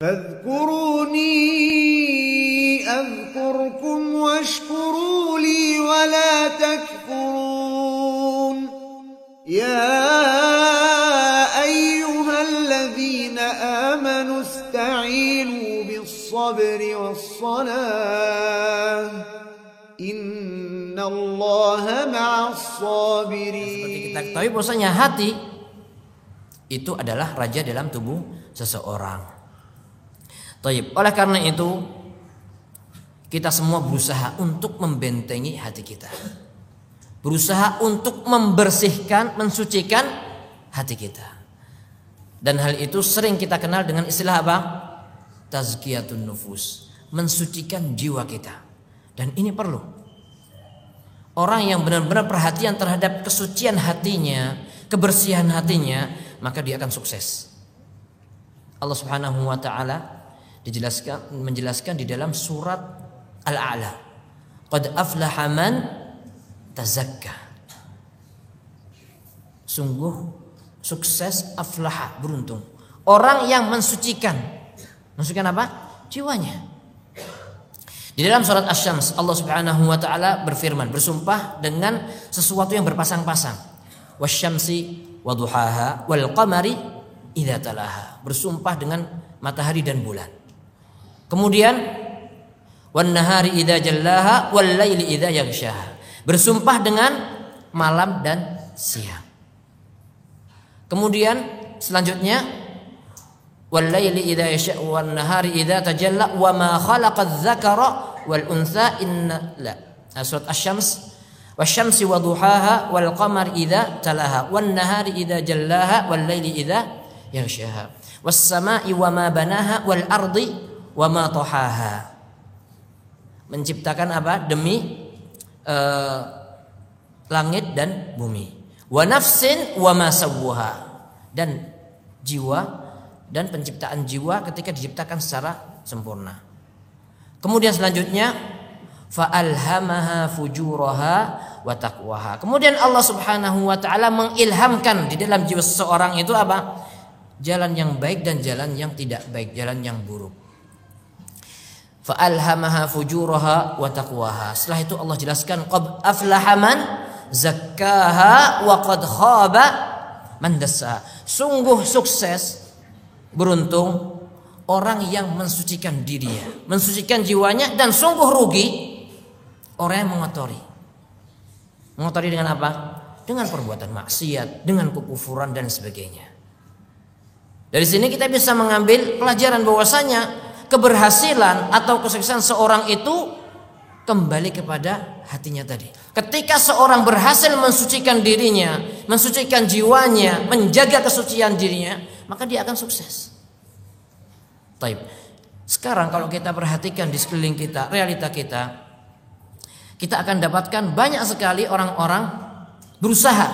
فاذكروني أذكركم واشكروا لي ولا تكفرون يا أيها الذين آمنوا استعينوا بالصبر والصلاة إن الله مع الصابرين. Seperti kita ketahui bahwasanya hati itu adalah raja dalam tubuh seseorang. Taib. Oleh karena itu kita semua berusaha untuk membentengi hati kita, berusaha untuk membersihkan, mensucikan hati kita. Dan hal itu sering kita kenal dengan istilah apa? Tazkiyatun nufus, mensucikan jiwa kita. Dan ini perlu. Orang yang benar-benar perhatian terhadap kesucian hatinya, kebersihan hatinya, maka dia akan sukses. Allah Subhanahu wa taala menjelaskan di dalam surat Al-A'la, qad aflaha man tazakka. Sungguh sukses, aflaha, beruntung orang yang mensucikan apa? Jiwanya. Di dalam surat Asy-Syams Allah Subhanahu wa taala berfirman, bersumpah dengan sesuatu yang berpasang-pasang. Wasyamsi waduhaha wal qamari idza talaha. Bersumpah dengan matahari dan bulan. Kemudian wan nahari idza jallaha wal laili idza yaghshaha. Bersumpah dengan malam dan siang. Kemudian selanjutnya wal laili idza yasha wan nahari idza tajalla wa ma khalaqadz dzakara wal untha inna la. Surat Asy-Syams wasyamsi waduhaha wal qamari idza talaha wan nahari idza jallaha wal laili idza yaghshaha was samai wa ma banaha wal ardi wa ma tahaha. Menciptakan apa? Demi langit dan bumi. Wa nafsin wa ma sawwaha. Dan jiwa dan penciptaan jiwa ketika diciptakan secara sempurna. Kemudian selanjutnya fa alhamaha fujuraha wa taqwaha. Kemudian Allah Subhanahu wa taala mengilhamkan di dalam jiwa seseorang itu apa? Jalan yang baik dan jalan yang tidak baik, jalan yang buruk. Fa alhamaha fujuraha wa taqwaha. Setelah itu Allah jelaskan qad aflaha man zakkaha wa qad khaba man dassaha. Sungguh sukses, beruntung orang yang mensucikan dirinya, mensucikan jiwanya, dan sungguh rugi orang yang mengotori. Mengotori dengan apa? Dengan perbuatan maksiat, dengan kekufuran dan sebagainya. Dari sini kita bisa mengambil pelajaran bahwasanya keberhasilan atau kesuksesan seorang itu kembali kepada hatinya tadi. Ketika seorang berhasil mensucikan dirinya, mensucikan jiwanya, menjaga kesucian dirinya, maka dia akan sukses. Taib. Sekarang kalau kita perhatikan di sekeliling kita, realita kita akan dapatkan banyak sekali orang-orang berusaha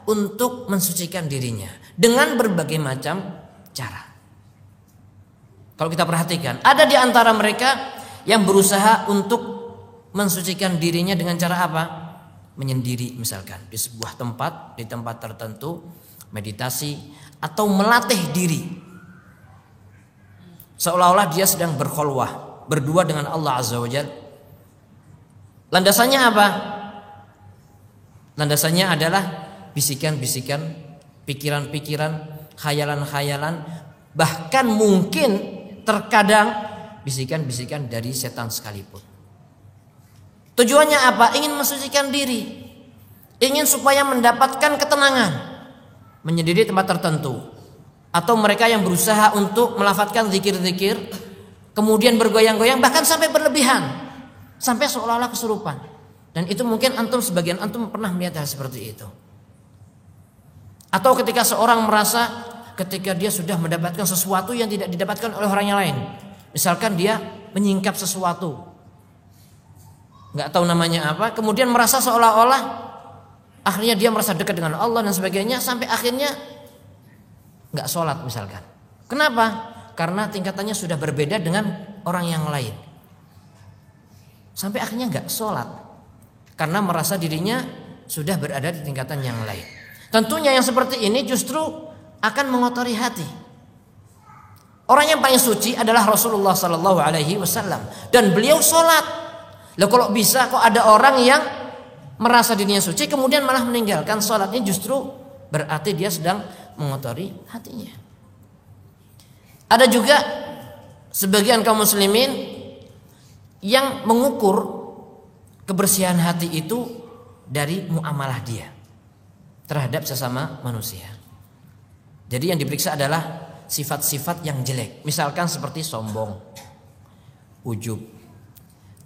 untuk mensucikan dirinya dengan berbagai macam cara. Kalau kita perhatikan, ada di antara mereka yang berusaha untuk mensucikan dirinya dengan cara apa? Menyendiri misalkan di sebuah tempat, di tempat tertentu, meditasi atau melatih diri. Seolah-olah dia sedang berkholwah, berdua dengan Allah Azza wa Jalla. Landasannya apa? Landasannya adalah bisikan-bisikan, pikiran-pikiran, khayalan-khayalan, bahkan mungkin terkadang bisikan-bisikan dari setan sekalipun. Tujuannya apa? Ingin mensucikan diri, ingin supaya mendapatkan ketenangan, menyendiri tempat tertentu. Atau mereka yang berusaha untuk melafadzkan zikir-zikir, kemudian bergoyang-goyang, bahkan sampai berlebihan, sampai seolah-olah kesurupan. Dan itu mungkin sebagian antum pernah melihat hal seperti itu. Atau ketika seorang merasa ketika dia sudah mendapatkan sesuatu yang tidak didapatkan oleh orang yang lain. Misalkan dia menyingkap sesuatu, nggak tahu namanya apa, kemudian merasa seolah-olah akhirnya dia merasa dekat dengan Allah dan sebagainya, sampai akhirnya nggak sholat misalkan. Kenapa? Karena tingkatannya sudah berbeda dengan orang yang lain. Sampai akhirnya nggak sholat karena merasa dirinya sudah berada di tingkatan yang lain. Tentunya yang seperti ini justru akan mengotori hati. Orang yang paling suci adalah Rasulullah Sallallahu Alaihi Wasallam, dan beliau sholat. Loh, kalau bisa kok ada orang yang merasa dirinya suci kemudian malah meninggalkan sholatnya, justru berarti dia sedang mengotori hatinya. Ada juga sebagian kaum muslimin yang mengukur kebersihan hati itu dari muamalah dia terhadap sesama manusia. Jadi yang diperiksa adalah sifat-sifat yang jelek, misalkan seperti sombong, ujub,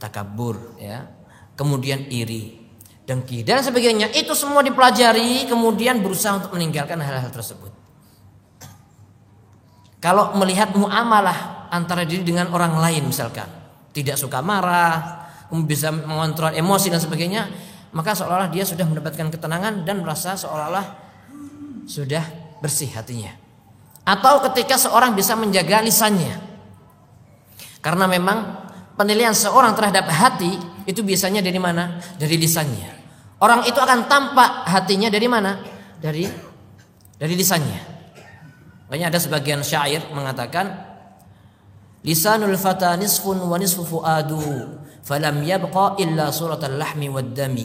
takabur, ya, kemudian iri, dengki dan sebagainya. Itu semua dipelajari, kemudian berusaha untuk meninggalkan hal-hal tersebut. Kalau melihat muamalah antara diri dengan orang lain, misalkan tidak suka marah, bisa mengontrol emosi dan sebagainya, maka seolah-olah dia sudah mendapatkan ketenangan dan merasa seolah-olah sudah bersih hatinya. Atau ketika seorang bisa menjaga lisannya, karena memang penilaian seorang terhadap hati itu biasanya dari mana? Dari lisannya. Orang itu akan tampak hatinya dari mana? Dari lisannya. Makanya ada sebagian syair mengatakan, lisanul fata nisfun wa nisfu fuaduhu falam yabqa illa suratal lahmi wad dami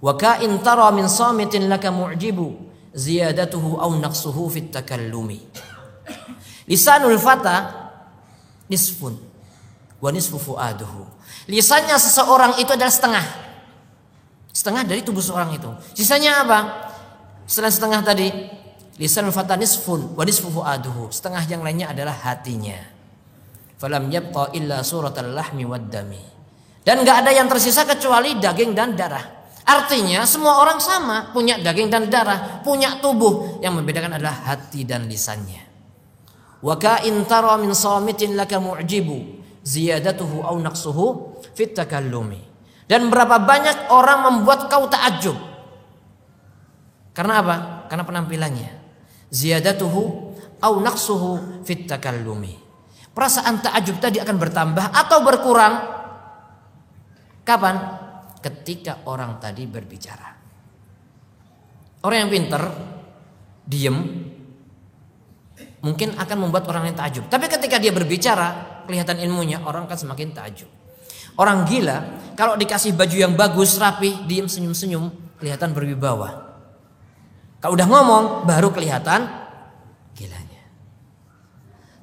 wa ka'in tara min samitin laka mu'jibu ziyadatuhu aw naqsuhu fit takallumi. Lisanul fata nisfun wa nisfu fuaduhu. Lisannya seseorang itu adalah setengah dari tubuh seorang itu. Sisanya apa? Selain setengah tadi, lisanul fata nisfun wa nisfu fuaduhu, setengah yang lainnya adalah hatinya. Falam yabqa illa suratal lahmi wad dami. Dan enggak ada yang tersisa kecuali daging dan darah. Artinya semua orang sama, punya daging dan darah, punya tubuh. Yang membedakan adalah hati dan lisannya. Wa ka'in tara min samitin laka mu'jibu ziyadatuhu aw naqsuhu fit takallumi. Dan berapa banyak orang membuat kau takjub. Karena apa? Karena penampilannya. Ziyadatuhu aw naqsuhu fit takallumi. Perasaan takjub tadi akan bertambah atau berkurang. Kapan? Ketika orang tadi berbicara. Orang yang pintar, diem, mungkin akan membuat orang lain takjub. Tapi ketika dia berbicara, kelihatan ilmunya, orang akan semakin takjub. Orang gila, kalau dikasih baju yang bagus, rapi, diem, senyum-senyum, kelihatan berwibawa. Kalau udah ngomong, baru kelihatan gilanya.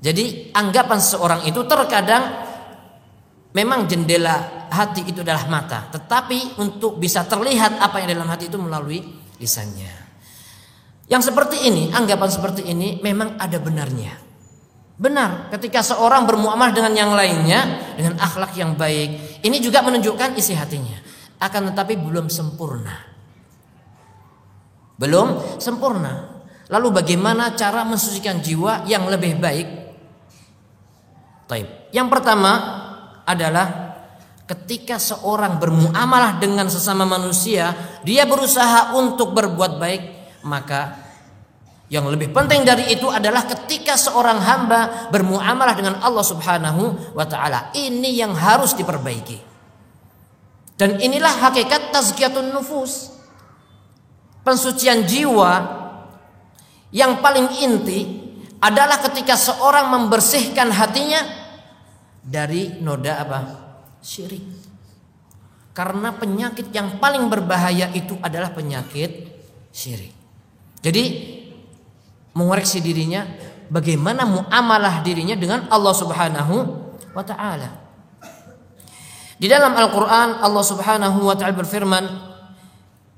Jadi anggapan seorang itu terkadang memang jendela hati itu adalah mata, tetapi untuk bisa terlihat apa yang dalam hati itu melalui lisannya. Yang seperti ini, anggapan seperti ini memang ada benarnya. Benar, ketika seorang bermuamalah dengan yang lainnya dengan akhlak yang baik, ini juga menunjukkan isi hatinya. Akan tetapi belum sempurna. Belum sempurna. Lalu bagaimana cara mensucikan jiwa yang lebih baik? Taib. Yang pertama adalah ketika seorang bermuamalah dengan sesama manusia, dia berusaha untuk berbuat baik, maka yang lebih penting dari itu adalah ketika seorang hamba bermuamalah dengan Allah Subhanahu wa taala. Ini yang harus diperbaiki. Dan inilah hakikat tazkiyatun nufus. Pensucian jiwa yang paling inti adalah ketika seorang membersihkan hatinya dari noda apa? Syirik. Karena penyakit yang paling berbahaya itu adalah penyakit syirik. Jadi mengoreksi dirinya, bagaimana muamalah dirinya dengan Allah Subhanahu wa taala. Di dalam Al-Qur'an Allah Subhanahu wa taala berfirman,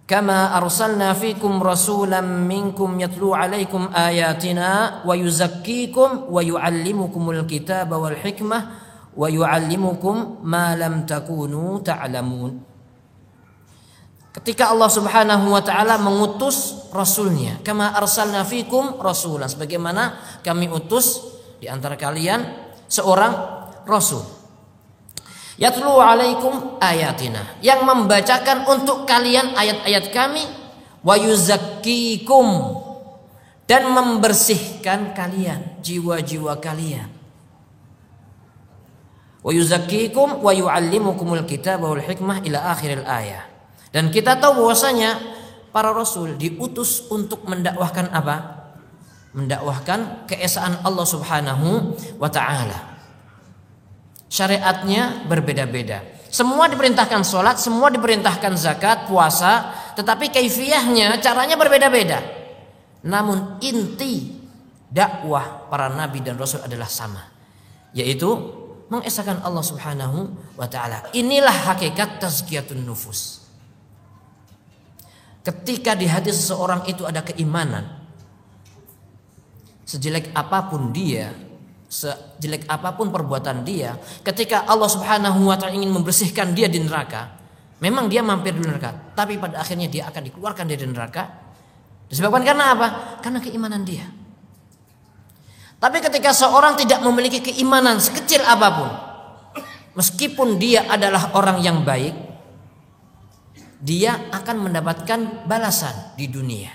"Kama arsalna fikum rasulan minkum yatlu 'alaikum ayatina wa yuzakkikum wa yu'allimukumul kitaba wal hikmah wa yu'allimukum ma lam takunu ta'lamun." Ketika Allah Subhanahu wa taala mengutus rasulnya, kama arsalna fikum rasulan, sebagaimana kami utus di antara kalian seorang rasul. Yatlu 'alaikum ayatina, yang membacakan untuk kalian ayat-ayat kami, wa yuzakkikum, dan membersihkan kalian, jiwa-jiwa kalian. Wa yuzakkikum wa yu'allimukumul kitaba wal hikmah ila akhiril ayah. Dan kita tahu bahwasanya para rasul diutus untuk mendakwahkan apa? mendakwahkan keesaan Allah Subhanahu wa taala. Syariatnya berbeda-beda. Semua diperintahkan sholat, semua diperintahkan zakat, puasa, tetapi kaifiyahnya, caranya berbeda-beda. Namun inti dakwah para nabi dan rasul adalah sama, yaitu mengesahkan Allah Subhanahu wa taala. Inilah hakikat tazkiyatun nufus. Ketika di hati seseorang itu ada keimanan, sejelek apapun dia, sejelek apapun perbuatan dia, ketika Allah Subhanahu wa taala ingin membersihkan dia di neraka, memang dia mampir di neraka, tapi pada akhirnya dia akan dikeluarkan dari neraka. Disebabkan karena apa? Karena keimanan dia. Tapi ketika seorang tidak memiliki keimanan sekecil apapun, meskipun dia adalah orang yang baik, dia akan mendapatkan balasan di dunia.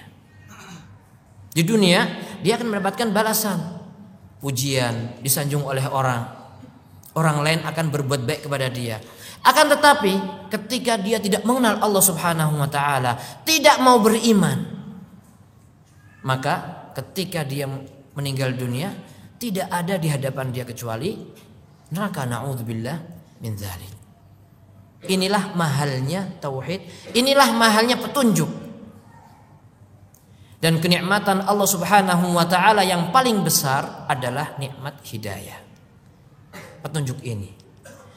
Di dunia dia akan mendapatkan balasan, pujian, disanjung oleh orang. Orang lain akan berbuat baik kepada dia. Akan tetapi ketika dia tidak mengenal Allah Subhanahu wa taala, tidak mau beriman, maka ketika dia meninggal dunia, tidak ada di hadapan dia kecuali neraka. Na'udzubillah min dzalik. Inilah mahalnya tauhid, inilah mahalnya petunjuk. Dan kenikmatan Allah Subhanahu wa taala yang paling besar adalah nikmat hidayah, petunjuk ini.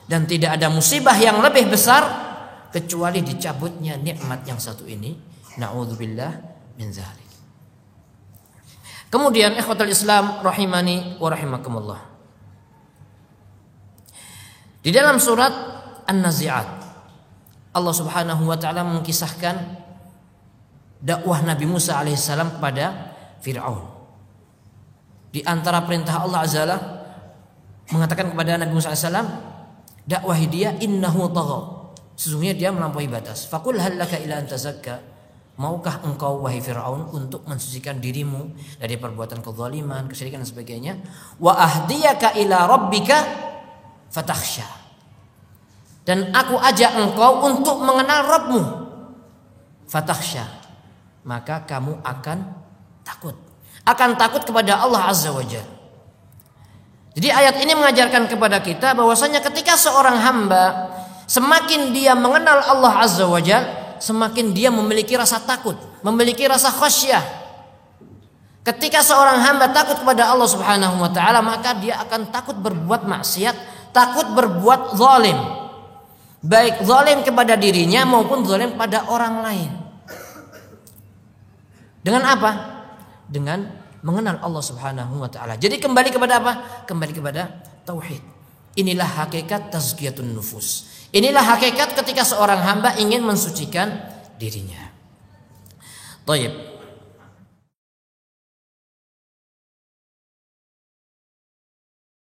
Dan tidak ada musibah yang lebih besar kecuali dicabutnya nikmat yang satu ini. Na'udzubillah min dzalik. Kemudian ikhwatul Islam rahimani wa rahimakumullah. Di dalam surat An-Nazi'at, Allah Subhanahu wa taala mengisahkan dakwah Nabi Musa alaihissalam kepada Fir'aun. Di antara perintah Allah Azza wa Jalla mengatakan kepada Nabi Musa alaihissalam, dakwahi dia, innahu tagha, sesungguhnya dia melampaui batas. Faqul hal laka ila an tazakka, maukah engkau wahai Fir'aun untuk mensucikan dirimu dari perbuatan kezaliman, kesyirikan dan sebagainya. Wa ahdiyaka ila rabbika fatakhsha, dan aku ajak engkau untuk mengenal Rabbmu. Fatakhsha, maka kamu akan takut kepada Allah Azza wa Jalla. Jadi ayat ini mengajarkan kepada kita bahwasanya ketika seorang hamba semakin dia mengenal Allah Azza wa Jalla, semakin dia memiliki rasa takut, memiliki rasa khasyah. Ketika seorang hamba takut kepada Allah Subhanahu wa taala, maka dia akan takut berbuat maksiat, takut berbuat zalim, baik zalim kepada dirinya maupun zalim pada orang lain. Dengan apa? Dengan mengenal Allah Subhanahu wa taala. Jadi kembali kepada apa? Kembali kepada tauhid. Inilah hakikat tazkiyatun nufus. Inilah hakikat ketika seorang hamba ingin mensucikan dirinya. Baik.